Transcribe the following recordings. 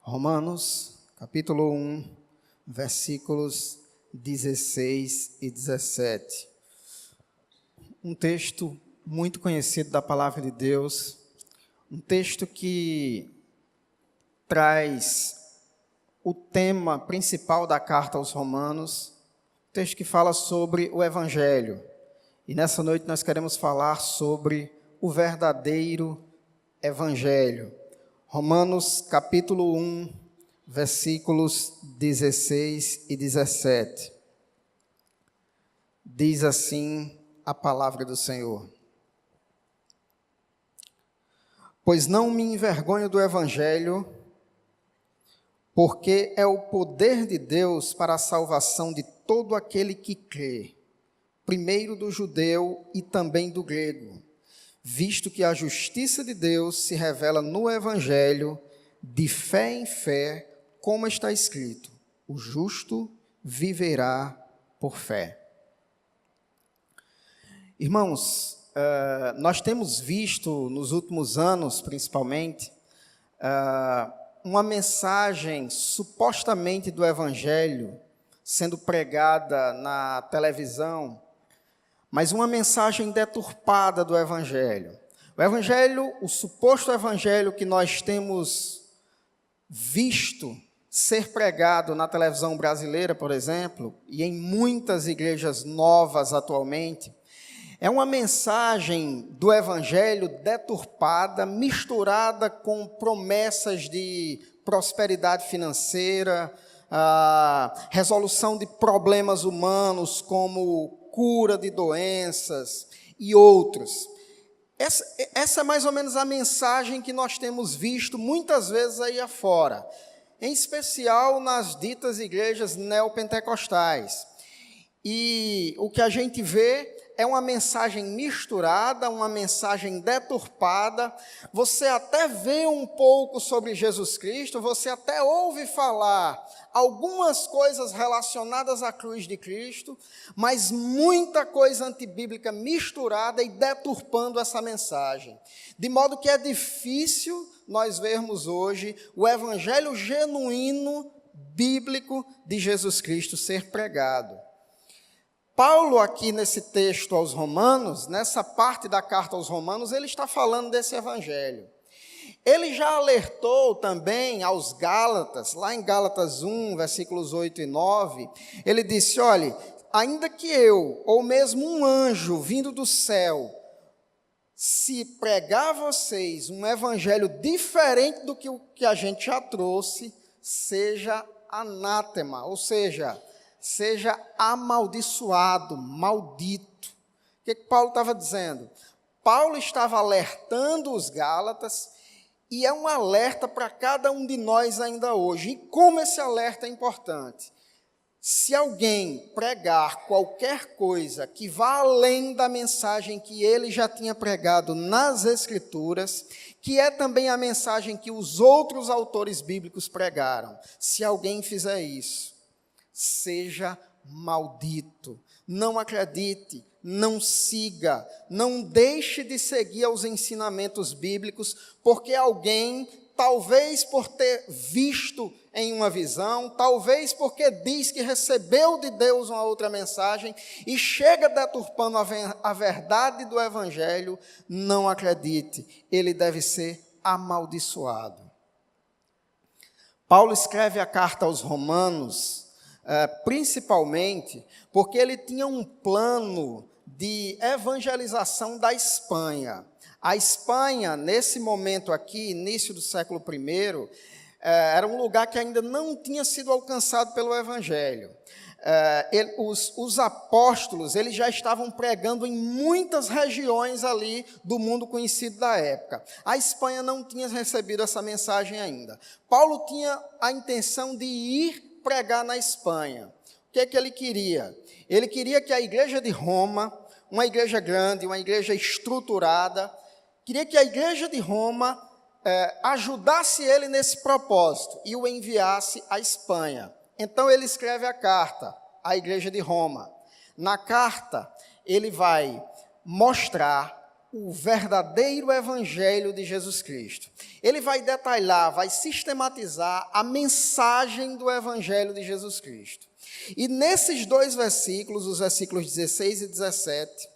Romanos, capítulo 1, versículos 16 e 17. Um texto muito conhecido da palavra de Deus, um texto que traz o tema principal da carta aos Romanos, um texto que fala sobre o Evangelho. E nessa noite nós queremos falar sobre o verdadeiro Evangelho. Romanos capítulo 1, versículos 16 e 17. Diz assim a palavra do Senhor: Pois não me envergonho do Evangelho, porque é o poder de Deus para a salvação de todo aquele que crê, primeiro do judeu e também do grego, visto que a justiça de Deus se revela no Evangelho, de fé em fé, como está escrito: o justo viverá por fé. Irmãos, nós temos visto nos últimos anos, principalmente, uma mensagem supostamente do Evangelho sendo pregada na televisão, mas uma mensagem deturpada do Evangelho. O Evangelho, o suposto Evangelho que nós temos visto ser pregado na televisão brasileira, por exemplo, e em muitas igrejas novas atualmente, é uma mensagem do Evangelho deturpada, misturada com promessas de prosperidade financeira, resolução de problemas humanos como cura de doenças e outros. Essa é mais ou menos a mensagem que nós temos visto muitas vezes aí afora, em especial nas ditas igrejas neopentecostais. E o que a gente vê é uma mensagem misturada, uma mensagem deturpada. Você até vê um pouco sobre Jesus Cristo, você até ouve falar algumas coisas relacionadas à cruz de Cristo, mas muita coisa antibíblica misturada e deturpando essa mensagem. De modo que é difícil nós vermos hoje o evangelho genuíno, bíblico de Jesus Cristo ser pregado. Paulo, aqui nesse texto aos Romanos, nessa parte da carta aos Romanos, ele está falando desse evangelho. Ele já alertou também aos Gálatas, lá em Gálatas 1, versículos 8 e 9, ele disse: olhe, ainda que eu, ou mesmo um anjo vindo do céu, se pregar a vocês um evangelho diferente do que o que a gente já trouxe, seja anátema, ou seja amaldiçoado, maldito. O que Paulo estava dizendo? Paulo estava alertando os Gálatas, e é um alerta para cada um de nós ainda hoje. E como esse alerta é importante? Se alguém pregar qualquer coisa que vá além da mensagem que ele já tinha pregado nas Escrituras, que é também a mensagem que os outros autores bíblicos pregaram, se alguém fizer isso, seja maldito. Não acredite, não siga, não deixe de seguir aos ensinamentos bíblicos, porque alguém, talvez por ter visto em uma visão, talvez porque diz que recebeu de Deus uma outra mensagem e chega deturpando a verdade do Evangelho, não acredite, ele deve ser amaldiçoado. Paulo escreve a carta aos Romanos, principalmente porque ele tinha um plano de evangelização da Espanha. A Espanha, nesse momento aqui, início do século I, era um lugar que ainda não tinha sido alcançado pelo Evangelho. Os apóstolos, eles já estavam pregando em muitas regiões ali do mundo conhecido da época. A Espanha não tinha recebido essa mensagem ainda. Paulo tinha a intenção de ir pregar na Espanha. O que é que ele queria? Ele queria que a igreja de Roma, uma igreja grande, uma igreja estruturada, queria que a igreja de Roma ajudasse ele nesse propósito e o enviasse à Espanha. Então ele escreve a carta à igreja de Roma. Na carta, ele vai mostrar o verdadeiro evangelho de Jesus Cristo. Ele vai detalhar, vai sistematizar a mensagem do evangelho de Jesus Cristo. E nesses dois versículos, os versículos 16 e 17,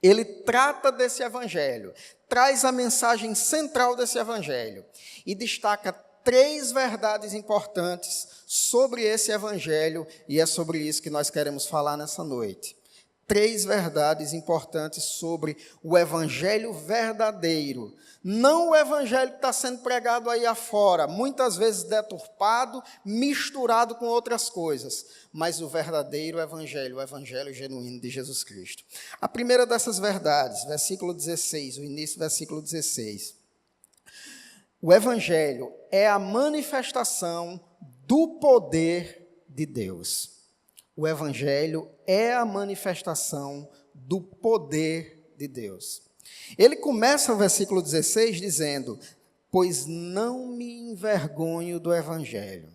ele trata desse evangelho, traz a mensagem central desse evangelho e destaca 3 verdades importantes sobre esse evangelho, e é sobre isso que nós queremos falar nessa noite. 3 verdades importantes sobre o evangelho verdadeiro. Não o evangelho que está sendo pregado aí afora, muitas vezes deturpado, misturado com outras coisas, mas o verdadeiro evangelho, o evangelho genuíno de Jesus Cristo. A primeira dessas verdades, versículo 16, o início do versículo 16. O evangelho é a manifestação do poder de Deus. O evangelho é a manifestação do poder de Deus. Ele começa o versículo 16 dizendo: pois não me envergonho do evangelho.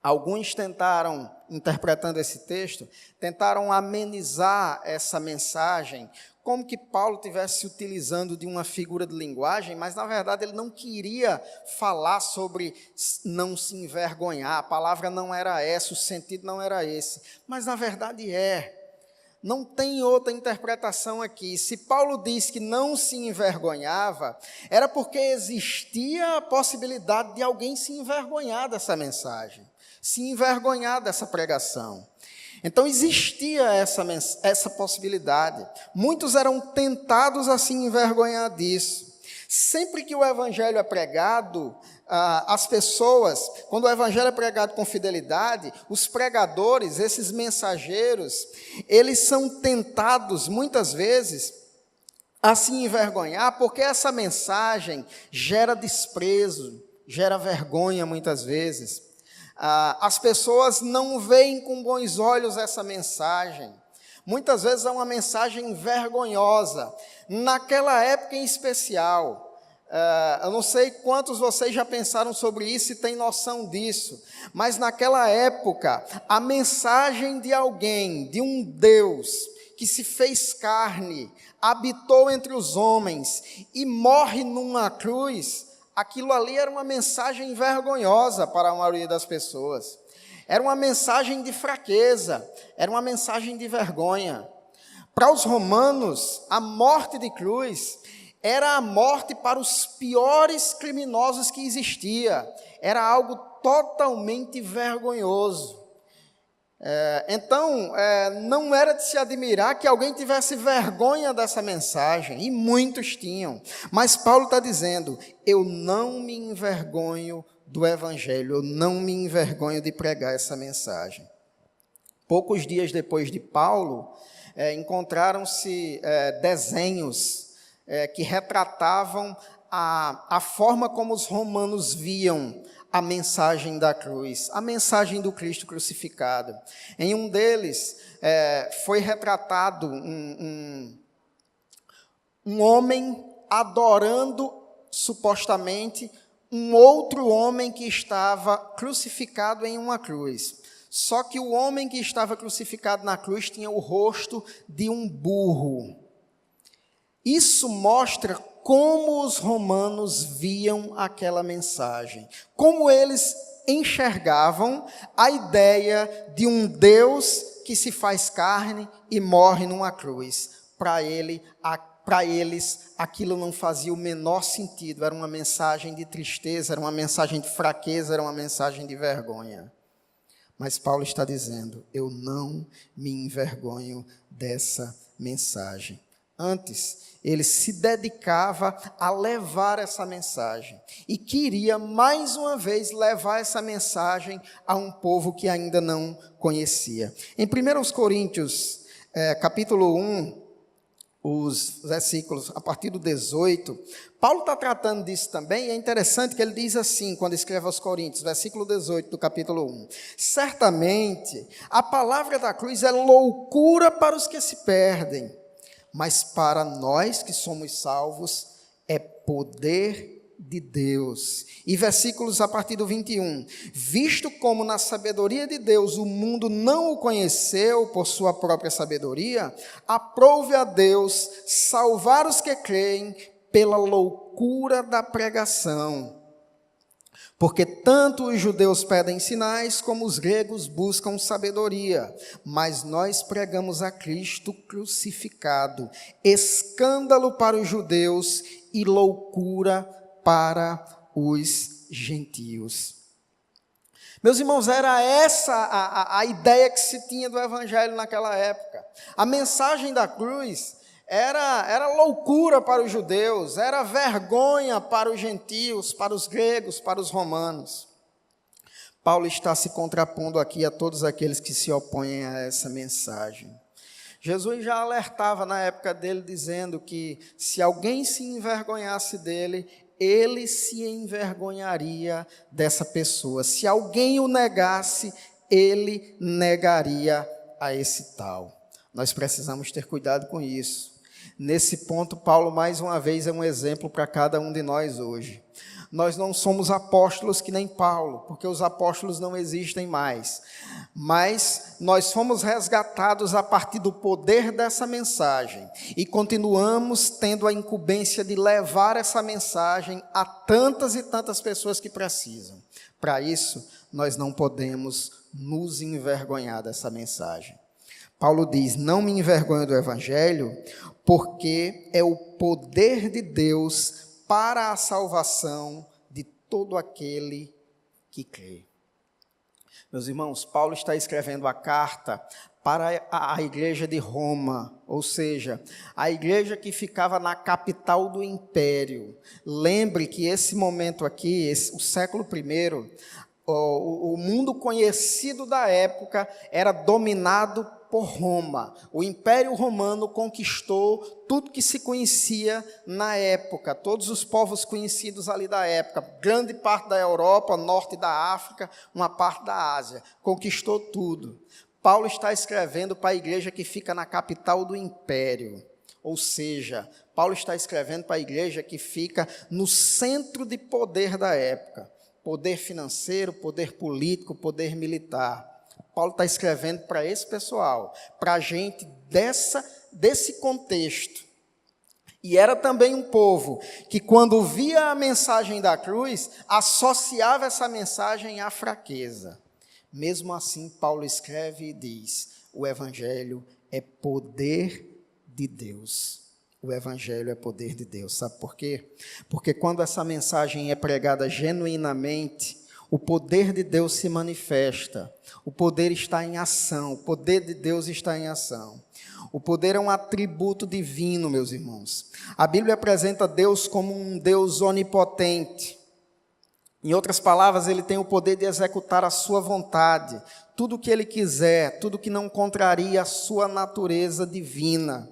Alguns tentaram, interpretando esse texto, tentaram amenizar essa mensagem, como que Paulo estivesse utilizando de uma figura de linguagem, mas na verdade ele não queria falar sobre não se envergonhar, a palavra não era essa, o sentido não era esse, mas na verdade é. Não tem outra interpretação aqui. Se Paulo diz que não se envergonhava, era porque existia a possibilidade de alguém se envergonhar dessa mensagem, se envergonhar dessa pregação. Então existia essa possibilidade. Muitos eram tentados a se envergonhar disso. Sempre que o evangelho é pregado, as pessoas, quando o evangelho é pregado com fidelidade, os pregadores, esses mensageiros, eles são tentados muitas vezes a se envergonhar, porque essa mensagem gera desprezo, gera vergonha muitas vezes. As pessoas não veem com bons olhos essa mensagem. Muitas vezes é uma mensagem vergonhosa. Naquela época em especial, eu não sei quantos vocês já pensaram sobre isso e têm noção disso, mas naquela época, a mensagem de alguém, de um Deus que se fez carne, habitou entre os homens e morre numa cruz, aquilo ali era uma mensagem vergonhosa para a maioria das pessoas. Era uma mensagem de fraqueza, era uma mensagem de vergonha. Para os romanos, a morte de cruz era a morte para os piores criminosos que existia. Era algo totalmente vergonhoso. Então, não era de se admirar que alguém tivesse vergonha dessa mensagem, e muitos tinham. Mas Paulo está dizendo: eu não me envergonho do evangelho, eu não me envergonho de pregar essa mensagem. Poucos dias depois de Paulo, encontraram-se desenhos que retratavam a forma como os romanos viam a mensagem da cruz, a mensagem do Cristo crucificado. Em um deles, foi retratado um homem adorando, supostamente, um outro homem que estava crucificado em uma cruz. Só que o homem que estava crucificado na cruz tinha o rosto de um burro. Isso mostra como os romanos viam aquela mensagem, como eles enxergavam a ideia de um Deus que se faz carne e morre numa cruz. Para eles, aquilo não fazia o menor sentido, era uma mensagem de tristeza, era uma mensagem de fraqueza, era uma mensagem de vergonha. Mas Paulo está dizendo: eu não me envergonho dessa mensagem. Antes, ele se dedicava a levar essa mensagem e queria, mais uma vez, levar essa mensagem a um povo que ainda não conhecia. Em 1 Coríntios, capítulo 1, os versículos a partir do 18, Paulo está tratando disso também, e é interessante que ele diz assim, quando escreve aos Coríntios, versículo 18 do capítulo 1, certamente a palavra da cruz é loucura para os que se perdem, mas para nós que somos salvos é poder de Deus. E versículos a partir do 21. Visto como na sabedoria de Deus o mundo não o conheceu por sua própria sabedoria, aprouve a Deus salvar os que creem pela loucura da pregação. Porque tanto os judeus pedem sinais, como os gregos buscam sabedoria. Mas nós pregamos a Cristo crucificado, escândalo para os judeus e loucura para os gentios. Meus irmãos, era essa a ideia que se tinha do evangelho naquela época. A mensagem da cruz era loucura para os judeus, era vergonha para os gentios, para os gregos, para os romanos. Paulo está se contrapondo aqui a todos aqueles que se opõem a essa mensagem. Jesus já alertava na época dele, dizendo que se alguém se envergonhasse dele, ele se envergonharia dessa pessoa. Se alguém o negasse, ele negaria a esse tal. Nós precisamos ter cuidado com isso. Nesse ponto, Paulo, mais uma vez, é um exemplo para cada um de nós hoje. Nós não somos apóstolos que nem Paulo, porque os apóstolos não existem mais. Mas nós fomos resgatados a partir do poder dessa mensagem e continuamos tendo a incumbência de levar essa mensagem a tantas e tantas pessoas que precisam. Para isso, nós não podemos nos envergonhar dessa mensagem. Paulo diz: não me envergonho do evangelho, porque é o poder de Deus para a salvação de todo aquele que crê. Meus irmãos, Paulo está escrevendo a carta para a igreja de Roma, ou seja, a igreja que ficava na capital do império. Lembre que esse momento aqui, o século I, o mundo conhecido da época era dominado por Roma. O Império Romano conquistou tudo que se conhecia na época, todos os povos conhecidos ali da época, grande parte da Europa, norte da África, uma parte da Ásia, conquistou tudo. Paulo está escrevendo para a igreja que fica na capital do Império, ou seja, Paulo está escrevendo para a igreja que fica no centro de poder da época, poder financeiro, poder político, poder militar. Paulo está escrevendo para esse pessoal, para a gente desse contexto. E era também um povo que, quando via a mensagem da cruz, associava essa mensagem à fraqueza. Mesmo assim, Paulo escreve e diz: o evangelho é poder de Deus. O evangelho é poder de Deus. Sabe por quê? Porque quando essa mensagem é pregada genuinamente, o poder de Deus se manifesta. O poder está em ação. O poder de Deus está em ação. O poder é um atributo divino, meus irmãos. A Bíblia apresenta Deus como um Deus onipotente. Em outras palavras, ele tem o poder de executar a sua vontade, tudo o que ele quiser, tudo que não contraria a sua natureza divina.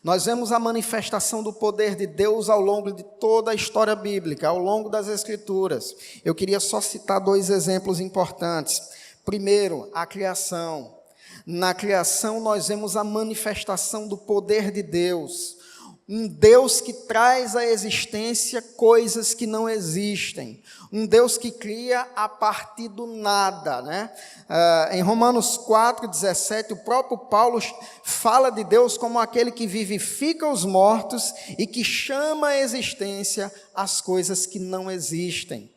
Nós vemos a manifestação do poder de Deus ao longo de toda a história bíblica, ao longo das Escrituras. Eu queria só citar 2 exemplos importantes. Primeiro, a criação. Na criação, nós vemos a manifestação do poder de Deus. Um Deus que traz à existência coisas que não existem. Um Deus que cria a partir do nada, né? Em Romanos 4:17, o próprio Paulo fala de Deus como aquele que vivifica os mortos e que chama à existência as coisas que não existem.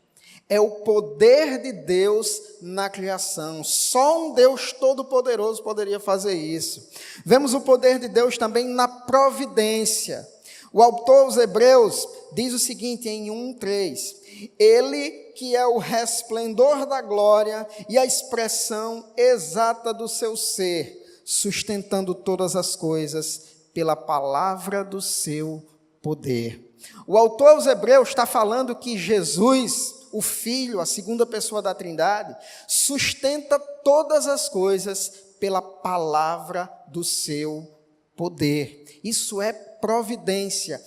É o poder de Deus na criação. Só um Deus todo-poderoso poderia fazer isso. Vemos o poder de Deus também na providência. O autor aos Hebreus diz o seguinte em 1:3: Ele que é o resplendor da glória e a expressão exata do seu ser, sustentando todas as coisas pela palavra do seu poder. O autor aos Hebreus está falando que Jesus, o Filho, a segunda pessoa da Trindade, sustenta todas as coisas pela palavra do seu poder. Isso é providência.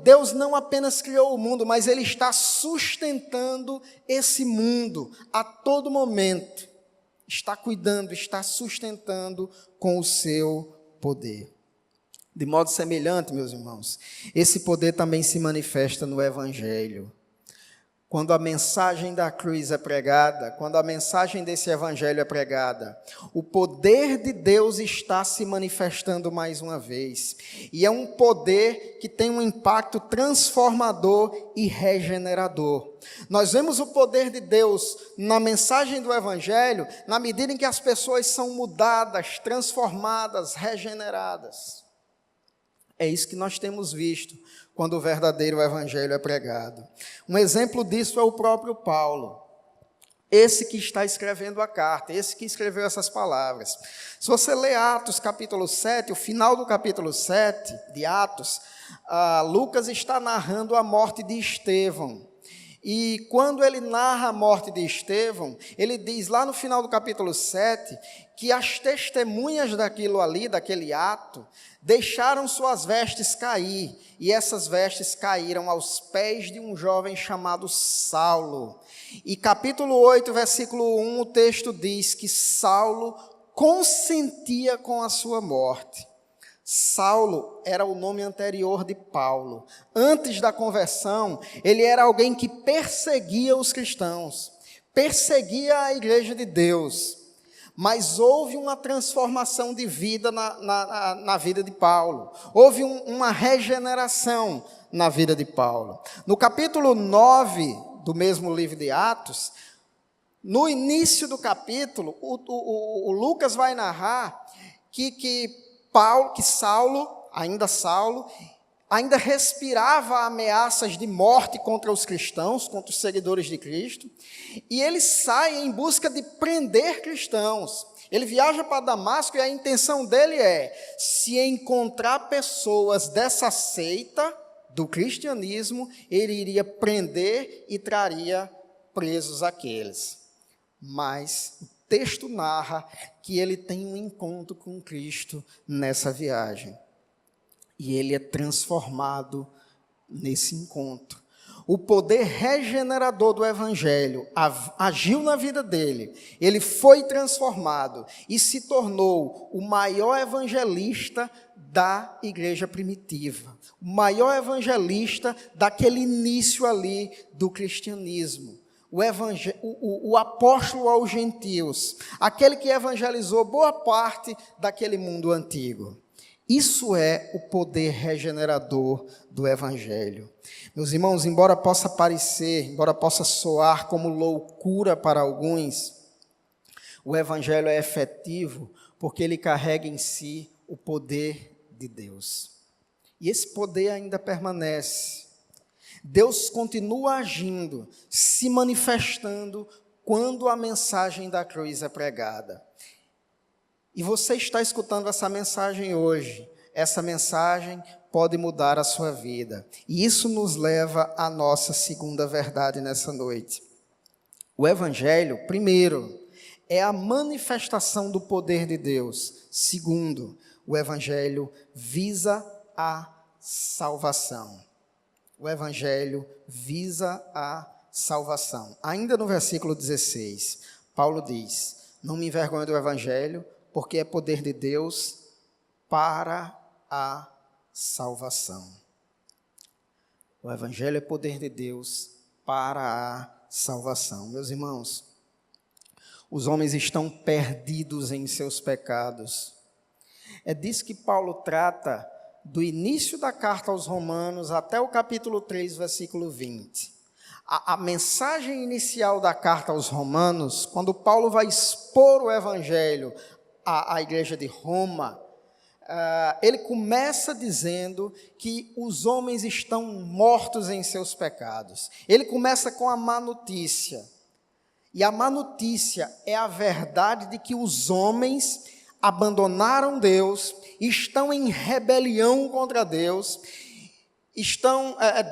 Deus não apenas criou o mundo, mas Ele está sustentando esse mundo a todo momento. Está cuidando, está sustentando com o seu poder. De modo semelhante, meus irmãos, esse poder também se manifesta no Evangelho. Quando a mensagem da cruz é pregada, quando a mensagem desse Evangelho é pregada, o poder de Deus está se manifestando mais uma vez. E é um poder que tem um impacto transformador e regenerador. Nós vemos o poder de Deus na mensagem do Evangelho, na medida em que as pessoas são mudadas, transformadas, regeneradas. É isso que nós temos visto quando o verdadeiro Evangelho é pregado. Um exemplo disso é o próprio Paulo, esse que está escrevendo a carta, esse que escreveu essas palavras. Se você ler Atos capítulo 7, o final do capítulo 7 de Atos, Lucas está narrando a morte de Estevão. E quando ele narra a morte de Estevão, ele diz lá no final do capítulo 7, que as testemunhas daquilo ali, daquele ato, deixaram suas vestes cair, e essas vestes caíram aos pés de um jovem chamado Saulo. E capítulo 8, versículo 1, o texto diz que Saulo consentia com a sua morte. Saulo era o nome anterior de Paulo. Antes da conversão, ele era alguém que perseguia os cristãos, perseguia a igreja de Deus. Mas houve uma transformação de vida na vida de Paulo. Houve uma regeneração na vida de Paulo. No capítulo 9 do mesmo livro de Atos, no início do capítulo, o Lucas vai narrar que Saulo, ainda respirava ameaças de morte contra os cristãos, contra os seguidores de Cristo, e ele sai em busca de prender cristãos. Ele viaja para Damasco e a intenção dele é, se encontrar pessoas dessa seita do cristianismo, ele iria prender e traria presos aqueles. Mas o texto narra que ele tem um encontro com Cristo nessa viagem. E ele é transformado nesse encontro. O poder regenerador do Evangelho agiu na vida dele. Ele foi transformado e se tornou o maior evangelista da igreja primitiva. O maior evangelista daquele início ali do cristianismo. O apóstolo aos gentios. Aquele que evangelizou boa parte daquele mundo antigo. Isso é o poder regenerador do Evangelho. Meus irmãos, embora possa soar como loucura para alguns, o Evangelho é efetivo porque ele carrega em si o poder de Deus. E esse poder ainda permanece. Deus continua agindo, se manifestando quando a mensagem da cruz é pregada. E você está escutando essa mensagem hoje. Essa mensagem pode mudar a sua vida. E isso nos leva à nossa segunda verdade nessa noite. O Evangelho, primeiro, é a manifestação do poder de Deus. Segundo, o Evangelho visa a salvação. O Evangelho visa a salvação. Ainda no versículo 16, Paulo diz, não me envergonho do Evangelho, porque é poder de Deus para a salvação. O Evangelho é poder de Deus para a salvação. Meus irmãos, os homens estão perdidos em seus pecados. É disso que Paulo trata do início da carta aos Romanos até o capítulo 3, versículo 20. A mensagem inicial da carta aos Romanos, quando Paulo vai expor o Evangelho à igreja de Roma, ele começa dizendo que os homens estão mortos em seus pecados. Ele começa com a má notícia. E a má notícia é a verdade de que os homens abandonaram Deus, estão em rebelião contra Deus,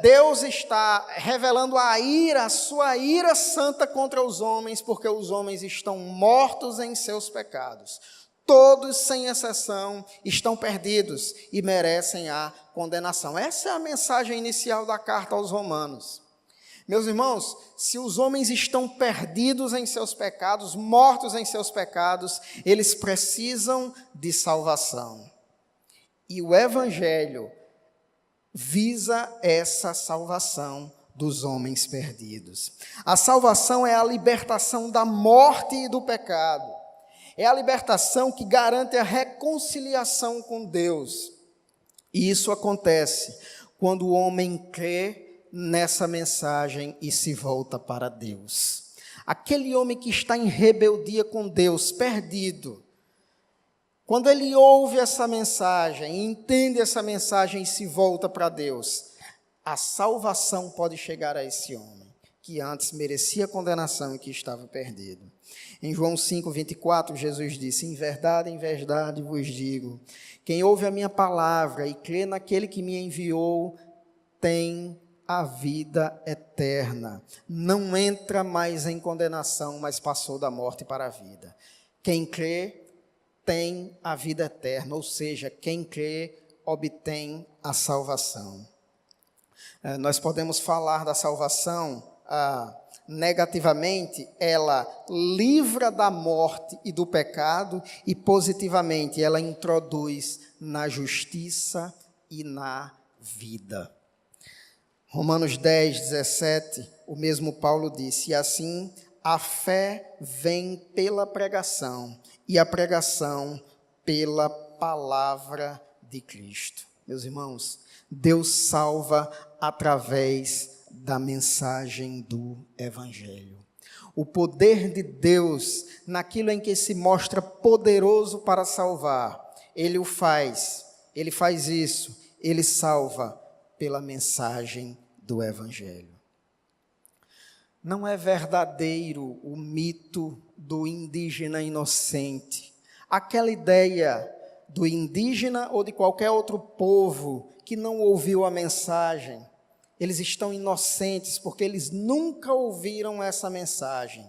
Deus está revelando a sua ira santa contra os homens, porque os homens estão mortos em seus pecados. Todos, sem exceção, estão perdidos e merecem a condenação. Essa é a mensagem inicial da carta aos Romanos. Meus irmãos, se os homens estão perdidos em seus pecados, mortos em seus pecados, eles precisam de salvação. E o Evangelho visa essa salvação dos homens perdidos. A salvação é a libertação da morte e do pecado. É a libertação que garante a reconciliação com Deus. E isso acontece quando o homem crê nessa mensagem e se volta para Deus. Aquele homem que está em rebeldia com Deus, perdido, quando ele ouve essa mensagem, entende essa mensagem e se volta para Deus, a salvação pode chegar a esse homem, que antes merecia condenação e que estava perdido. Em João 5,24, Jesus disse: em verdade vos digo, quem ouve a minha palavra e crê naquele que me enviou, tem a vida eterna. Não entra mais em condenação, mas passou da morte para a vida. Quem crê tem a vida eterna, ou seja, quem crê obtém a salvação. Nós podemos falar da salvação negativamente, ela livra da morte e do pecado, e positivamente, ela introduz na justiça e na vida. Romanos 10, 17, o mesmo Paulo disse: e assim a fé vem pela pregação, e a pregação pela palavra de Cristo. Meus irmãos, Deus salva através da mensagem do Evangelho. O poder de Deus, naquilo em que se mostra poderoso para salvar, Ele o faz, Ele faz isso, Ele salva pela mensagem do Evangelho. Não é verdadeiro o mito do indígena inocente. Aquela ideia do indígena ou de qualquer outro povo que não ouviu a mensagem, eles estão inocentes porque eles nunca ouviram essa mensagem.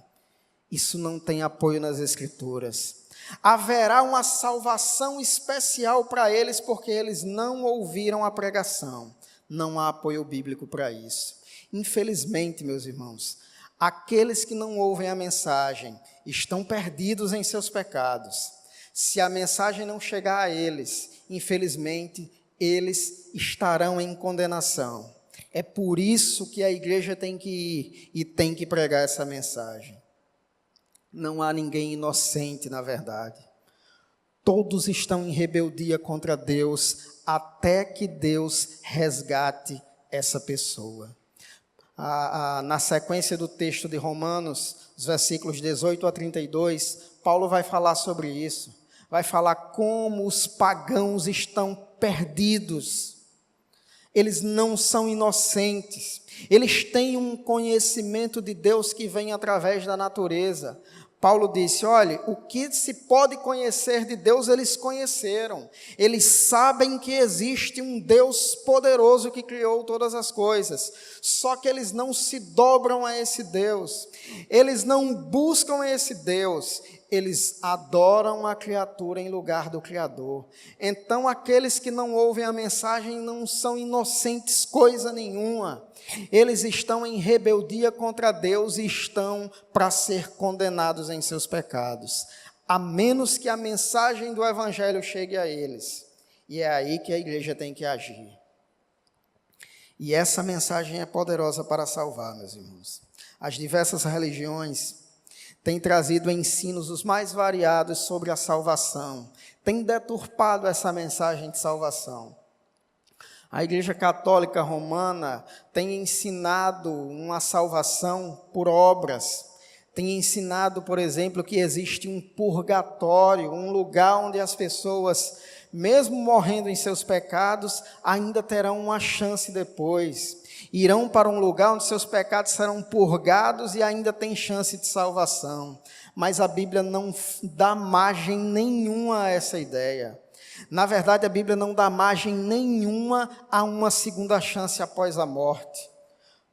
Isso não tem apoio nas Escrituras. Haverá uma salvação especial para eles porque eles não ouviram a pregação. Não há apoio bíblico para isso. Infelizmente, meus irmãos, aqueles que não ouvem a mensagem estão perdidos em seus pecados. Se a mensagem não chegar a eles, infelizmente, eles estarão em condenação. É por isso que a igreja tem que ir e tem que pregar essa mensagem. Não há ninguém inocente, na verdade. Todos estão em rebeldia contra Deus, até que Deus resgate essa pessoa. Na sequência do texto de Romanos, os versículos 18 a 32, Paulo vai falar sobre isso. Vai falar como os pagãos estão perdidos. Eles não são inocentes. Eles têm um conhecimento de Deus que vem através da natureza. Paulo disse: olha, o que se pode conhecer de Deus, eles conheceram. Eles sabem que existe um Deus poderoso que criou todas as coisas. Só que eles não se dobram a esse Deus. Eles não buscam esse Deus. Eles adoram a criatura em lugar do Criador. Então, aqueles que não ouvem a mensagem não são inocentes coisa nenhuma. Eles estão em rebeldia contra Deus e estão para ser condenados em seus pecados, a menos que a mensagem do Evangelho chegue a eles. E é aí que a igreja tem que agir. E essa mensagem é poderosa para salvar, meus irmãos. As diversas religiões têm trazido ensinos os mais variados sobre a salvação, têm deturpado essa mensagem de salvação. A Igreja Católica Romana tem ensinado uma salvação por obras, tem ensinado, por exemplo, que existe um purgatório, um lugar onde as pessoas, mesmo morrendo em seus pecados, ainda terão uma chance depois. Irão para um lugar onde seus pecados serão purgados e ainda tem chance de salvação. Mas a Bíblia não dá margem nenhuma a essa ideia. Na verdade, a Bíblia não dá margem nenhuma a uma segunda chance após a morte.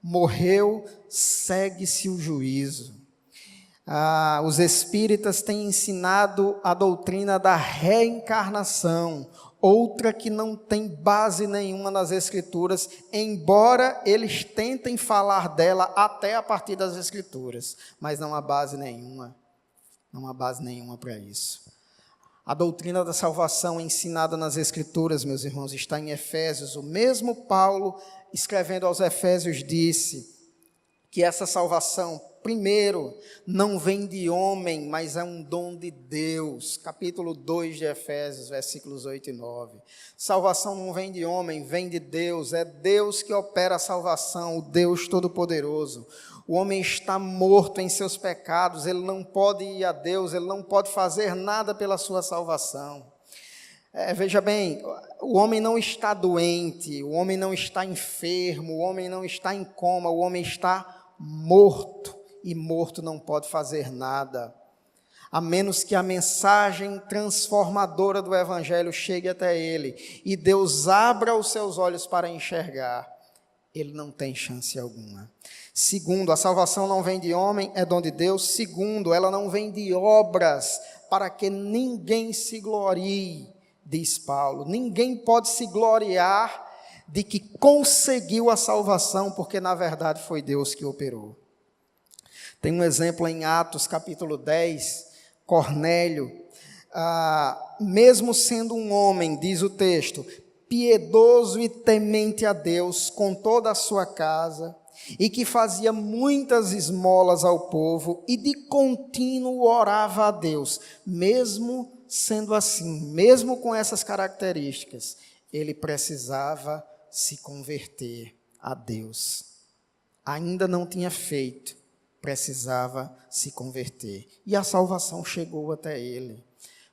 Morreu, segue-se o juízo. Os espíritas têm ensinado a doutrina da reencarnação, outra que não tem base nenhuma nas Escrituras, embora eles tentem falar dela até a partir das Escrituras, mas não há base nenhuma para isso. A doutrina da salvação ensinada nas Escrituras, meus irmãos, está em Efésios. O mesmo Paulo, escrevendo aos Efésios, disse que essa salvação, primeiro, não vem de homem, mas é um dom de Deus. Capítulo 2 de Efésios, versículos 8 e 9. Salvação não vem de homem, vem de Deus. É Deus que opera a salvação, o Deus Todo-Poderoso. O homem está morto em seus pecados, ele não pode ir a Deus, ele não pode fazer nada pela sua salvação. Veja bem, o homem não está doente, o homem não está enfermo, o homem não está em coma, o homem está morto, e morto não pode fazer nada, a menos que a mensagem transformadora do Evangelho chegue até ele, e Deus abra os seus olhos para enxergar. Ele não tem chance alguma. Segundo, a salvação não vem de homem, é dom de Deus. Segundo, ela não vem de obras, para que ninguém se glorie, diz Paulo. Ninguém pode se gloriar de que conseguiu a salvação, porque na verdade foi Deus que operou. Tem um exemplo em Atos capítulo 10, Cornélio, mesmo sendo um homem, diz o texto, piedoso e temente a Deus com toda a sua casa, e que fazia muitas esmolas ao povo, e de contínuo orava a Deus. Mesmo sendo assim, mesmo com essas características, ele precisava se converter a Deus. Ainda não tinha feito, precisava se converter. E a salvação chegou até ele.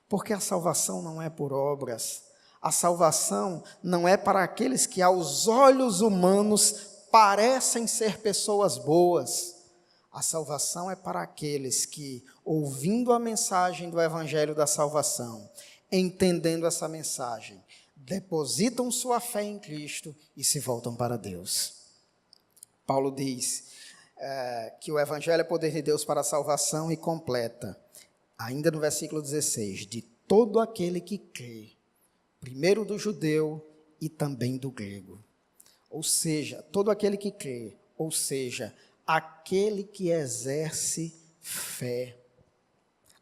Porque a salvação não é por obras. A salvação não é para aqueles que aos olhos humanos parecem ser pessoas boas. A salvação é para aqueles que, ouvindo a mensagem do Evangelho da salvação, entendendo essa mensagem, depositam sua fé em Cristo e se voltam para Deus. Paulo diz que o Evangelho é poder de Deus para a salvação e completa, ainda no versículo 16, de todo aquele que crê, primeiro do judeu e também do grego. Ou seja, todo aquele que crê, ou seja, aquele que exerce fé,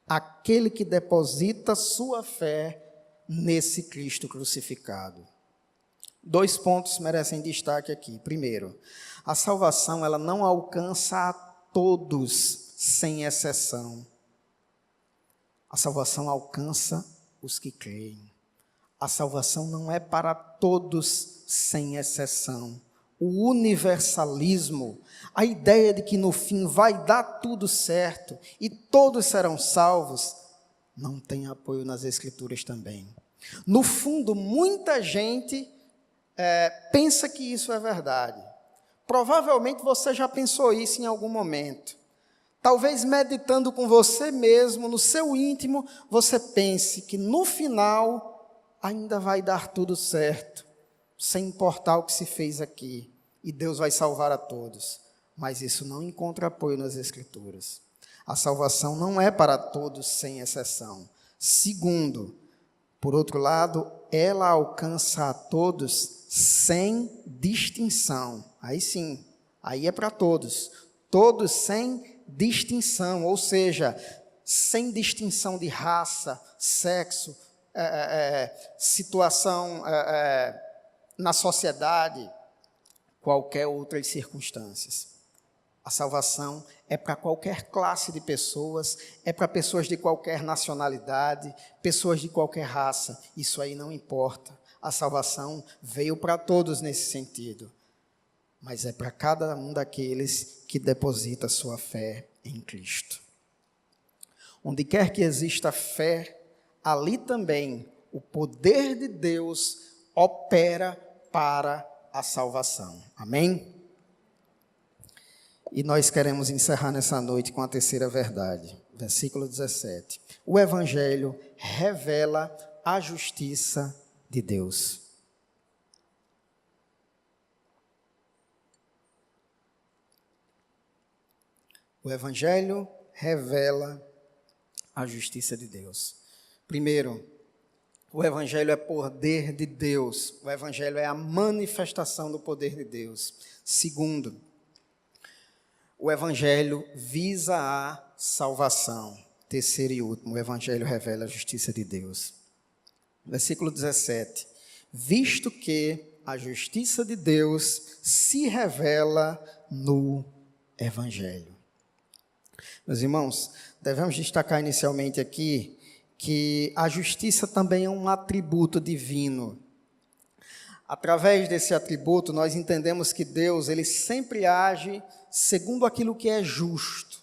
aquele que deposita sua fé nesse Cristo crucificado. 2 pontos merecem destaque aqui. Primeiro, a salvação ela não alcança a todos sem exceção. A salvação alcança os que creem. A salvação não é para todos sem exceção. O universalismo, a ideia de que no fim vai dar tudo certo e todos serão salvos, não tem apoio nas Escrituras também. No fundo, muita gente pensa que isso é verdade. Provavelmente você já pensou isso em algum momento. Talvez meditando com você mesmo, no seu íntimo, você pense que no final ainda vai dar tudo certo, sem importar o que se fez aqui, e Deus vai salvar a todos. Mas isso não encontra apoio nas Escrituras. A salvação não é para todos sem exceção. Segundo, por outro lado, ela alcança a todos sem distinção. Aí sim, aí é para todos. Todos sem distinção, ou seja, sem distinção de raça, sexo, situação na sociedade, qualquer outras circunstâncias. A salvação é para qualquer classe de pessoas, é para pessoas de qualquer nacionalidade, pessoas de qualquer raça, isso aí não importa. A salvação veio para todos nesse sentido, mas é para cada um daqueles que deposita sua fé em Cristo. Onde quer que exista fé, ali também o poder de Deus opera para a salvação. Amém? E nós queremos encerrar nessa noite com a terceira verdade. Versículo 17. O Evangelho revela a justiça de Deus. O Evangelho revela a justiça de Deus. Primeiro, o Evangelho é poder de Deus. O Evangelho é a manifestação do poder de Deus. Segundo, o Evangelho visa a salvação. Terceiro e último, o Evangelho revela a justiça de Deus. Versículo 17. Visto que a justiça de Deus se revela no Evangelho. Meus irmãos, devemos destacar inicialmente aqui que a justiça também é um atributo divino. Através desse atributo, nós entendemos que Deus, ele sempre age segundo aquilo que é justo.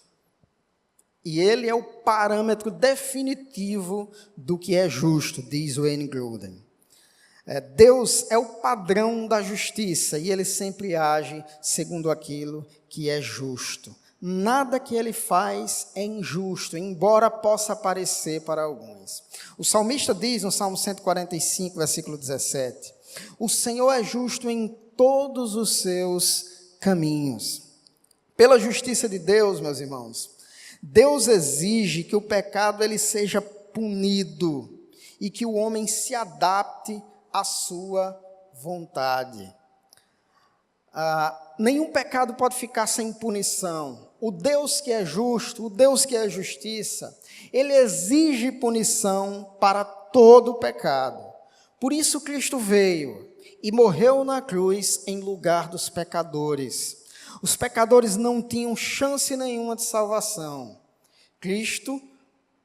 E ele é o parâmetro definitivo do que é justo, diz Wayne Grudem. Deus é o padrão da justiça e ele sempre age segundo aquilo que é justo. Nada que ele faz é injusto, embora possa parecer para alguns. O salmista diz no Salmo 145, versículo 17, o Senhor é justo em todos os seus caminhos. Pela justiça de Deus, meus irmãos, Deus exige que o pecado ele seja punido e que o homem se adapte à sua vontade. Nenhum pecado pode ficar sem punição. O Deus que é justo, o Deus que é justiça, ele exige punição para todo pecado. Por isso Cristo veio e morreu na cruz em lugar dos pecadores. Os pecadores não tinham chance nenhuma de salvação. Cristo,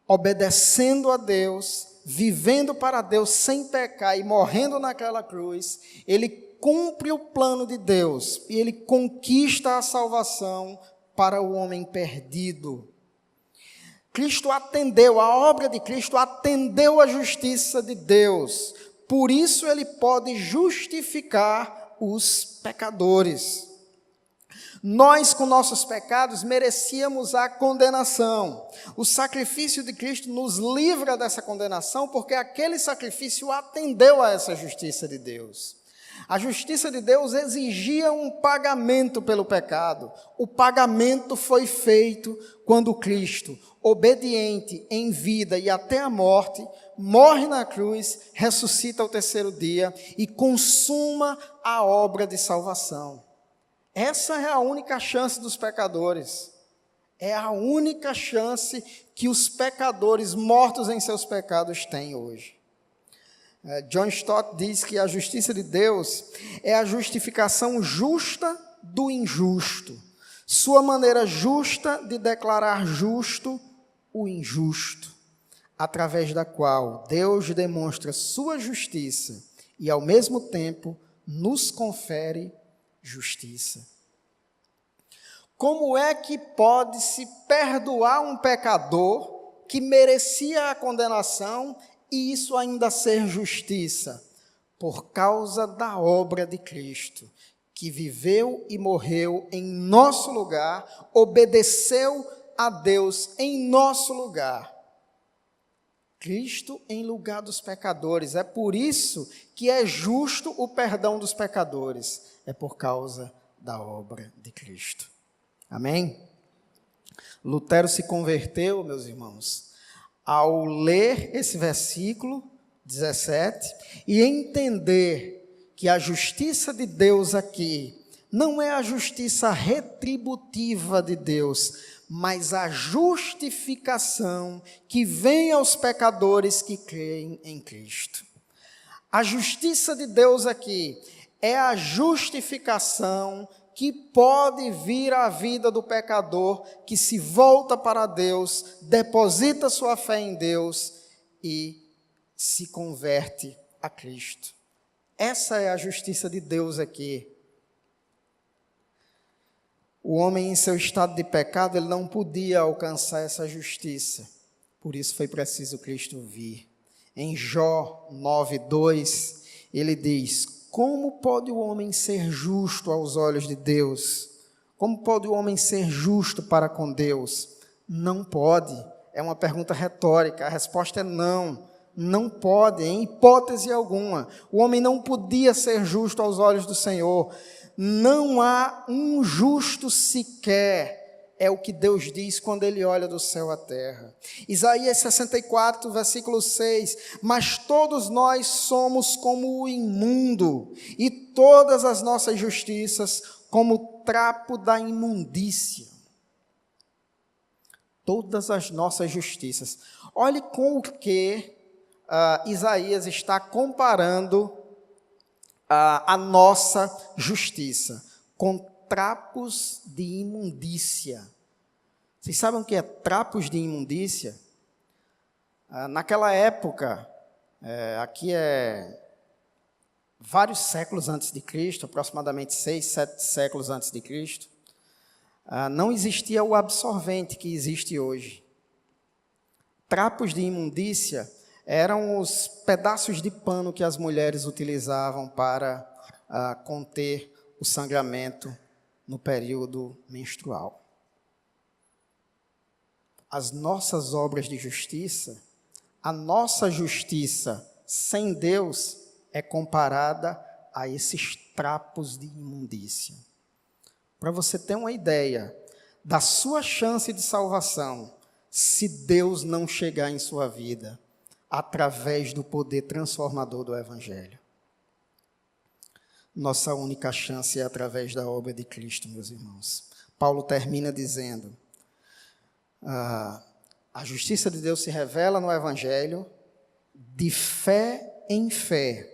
obedecendo a Deus, vivendo para Deus sem pecar e morrendo naquela cruz, ele cumpre o plano de Deus e ele conquista a salvação para o homem perdido. Cristo atendeu, a obra de Cristo atendeu a justiça de Deus. Por isso ele pode justificar os pecadores. Nós, com nossos pecados, merecíamos a condenação. O sacrifício de Cristo nos livra dessa condenação, porque aquele sacrifício atendeu a essa justiça de Deus. A justiça de Deus exigia um pagamento pelo pecado. O pagamento foi feito quando Cristo, obediente em vida e até a morte, morre na cruz, ressuscita ao terceiro dia e consuma a obra de salvação. Essa é a única chance dos pecadores. É a única chance que os pecadores mortos em seus pecados têm hoje. John Stott diz que a justiça de Deus é a justificação justa do injusto. Sua maneira justa de declarar justo o injusto, através da qual Deus demonstra sua justiça e, ao mesmo tempo, nos confere justiça. Como é que pode se perdoar um pecador que merecia a condenação e isso ainda ser justiça? Por causa da obra de Cristo, que viveu e morreu em nosso lugar, obedeceu a Deus em nosso lugar. Cristo em lugar dos pecadores. É por isso que é justo o perdão dos pecadores. É por causa da obra de Cristo. Amém? Lutero se converteu, meus irmãos, ao ler esse versículo 17 e entender que a justiça de Deus aqui não é a justiça retributiva de Deus, mas a justificação que vem aos pecadores que creem em Cristo. A justiça de Deus aqui é a justificação que pode vir à vida do pecador que se volta para Deus, deposita sua fé em Deus e se converte a Cristo. Essa é a justiça de Deus aqui. O homem em seu estado de pecado, ele não podia alcançar essa justiça. Por isso foi preciso Cristo vir. Em Jó 9:2, ele diz: como pode o homem ser justo aos olhos de Deus? Como pode o homem ser justo para com Deus? Não pode. É uma pergunta retórica. A resposta é não. Não pode, em hipótese alguma. O homem não podia ser justo aos olhos do Senhor. Não há um justo sequer, é o que Deus diz quando Ele olha do céu à terra. Isaías 64, versículo 6, mas todos nós somos como o imundo, e todas as nossas justiças como o trapo da imundícia. todas as nossas justiças. Olhe com o que Isaías está comparando a nossa justiça, com trapos de imundícia. Vocês sabem o que é trapos de imundícia? Naquela época, aqui é vários séculos antes de Cristo, aproximadamente 6, 7 séculos antes de Cristo, não existia o absorvente que existe hoje. Trapos de imundícia eram os pedaços de pano que as mulheres utilizavam para conter o sangramento no período menstrual. As nossas obras de justiça, a nossa justiça sem Deus é comparada a esses trapos de imundícia. Para você ter uma ideia da sua chance de salvação, se Deus não chegar em sua vida, através do poder transformador do Evangelho. Nossa única chance é através da obra de Cristo, meus irmãos. Paulo termina dizendo, a justiça de Deus se revela no Evangelho de fé em fé,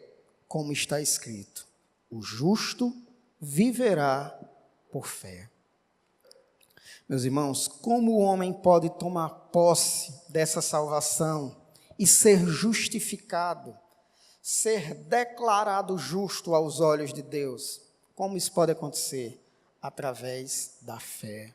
como está escrito, o justo viverá por fé. Meus irmãos, como o homem pode tomar posse dessa salvação e ser justificado, ser declarado justo aos olhos de Deus? Como isso pode acontecer? Através da fé.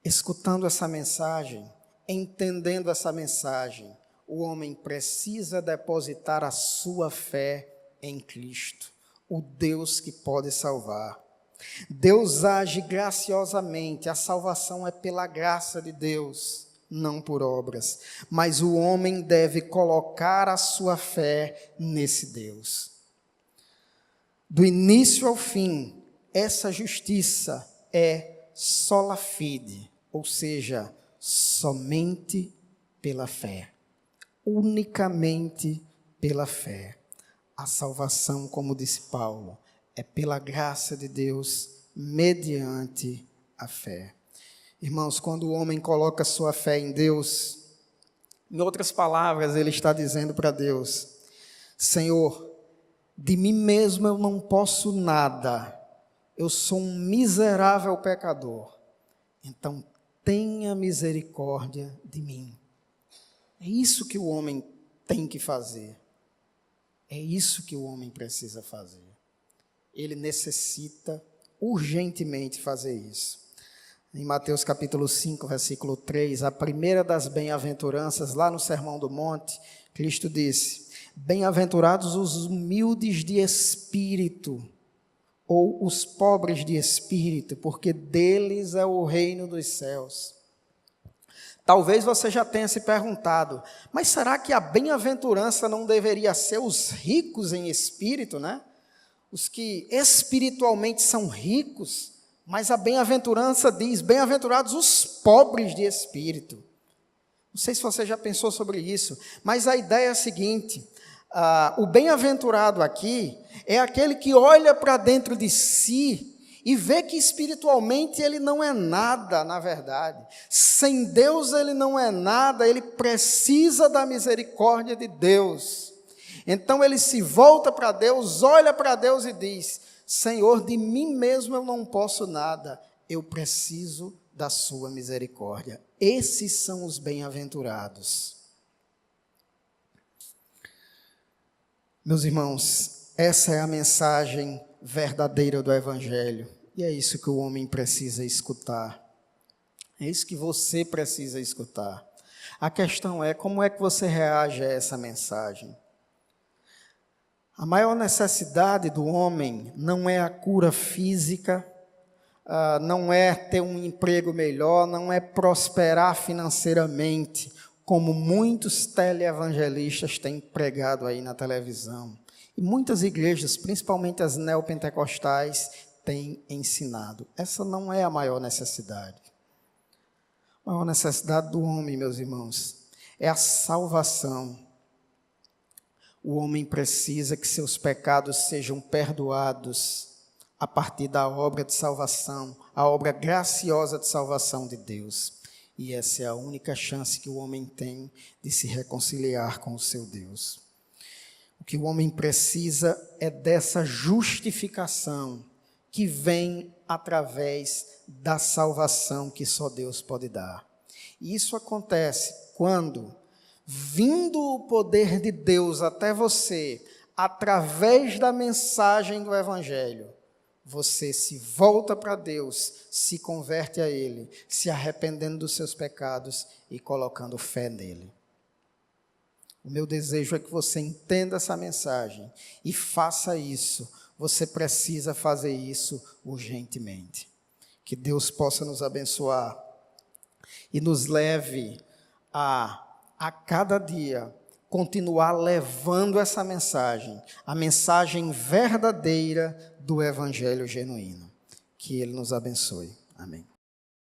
Escutando essa mensagem, entendendo essa mensagem, o homem precisa depositar a sua fé em Cristo, o Deus que pode salvar. Deus age graciosamente, a salvação é pela graça de Deus, não por obras, mas o homem deve colocar a sua fé nesse Deus. Do início ao fim, essa justiça é sola fide, ou seja, somente pela fé, unicamente pela fé. A salvação, como disse Paulo, é pela graça de Deus, mediante a fé. Irmãos, quando o homem coloca sua fé em Deus, em outras palavras, ele está dizendo para Deus, Senhor, de mim mesmo eu não posso nada, eu sou um miserável pecador, então tenha misericórdia de mim. É isso que o homem tem que fazer, é isso que o homem precisa fazer. Ele necessita urgentemente fazer isso. Em Mateus capítulo 5, versículo 3, a primeira das bem-aventuranças, lá no Sermão do Monte, Cristo disse, bem-aventurados os humildes de espírito, ou os pobres de espírito, porque deles é o reino dos céus. Talvez você já tenha se perguntado, mas será que a bem-aventurança não deveria ser os ricos em espírito, né? Os que espiritualmente são ricos, mas a bem-aventurança diz, bem-aventurados os pobres de espírito. Não sei se você já pensou sobre isso, mas a ideia é a seguinte, o bem-aventurado aqui é aquele que olha para dentro de si e vê que espiritualmente ele não é nada, na verdade. Sem Deus ele não é nada, ele precisa da misericórdia de Deus. Então ele se volta para Deus, olha para Deus e diz, Senhor, de mim mesmo eu não posso nada, eu preciso da sua misericórdia. Esses são os bem-aventurados. Meus irmãos, essa é a mensagem verdadeira do Evangelho. E é isso que o homem precisa escutar. É isso que você precisa escutar. A questão é, como é que você reage a essa mensagem? A maior necessidade do homem não é a cura física, não é ter um emprego melhor, não é prosperar financeiramente, como muitos teleevangelistas têm pregado aí na televisão. E muitas igrejas, principalmente as neopentecostais, têm ensinado. Essa não é a maior necessidade. A maior necessidade do homem, meus irmãos, é a salvação. O homem precisa que seus pecados sejam perdoados a partir da obra de salvação, a obra graciosa de salvação de Deus. E essa é a única chance que o homem tem de se reconciliar com o seu Deus. O que o homem precisa é dessa justificação que vem através da salvação que só Deus pode dar. E isso acontece quando, vindo o poder de Deus até você, através da mensagem do Evangelho, você se volta para Deus, se converte a Ele, se arrependendo dos seus pecados e colocando fé nele. O meu desejo é que você entenda essa mensagem e faça isso. Você precisa fazer isso urgentemente. Que Deus possa nos abençoar e nos leve a cada dia, continuar levando essa mensagem, a mensagem verdadeira do Evangelho genuíno. Que Ele nos abençoe. Amém.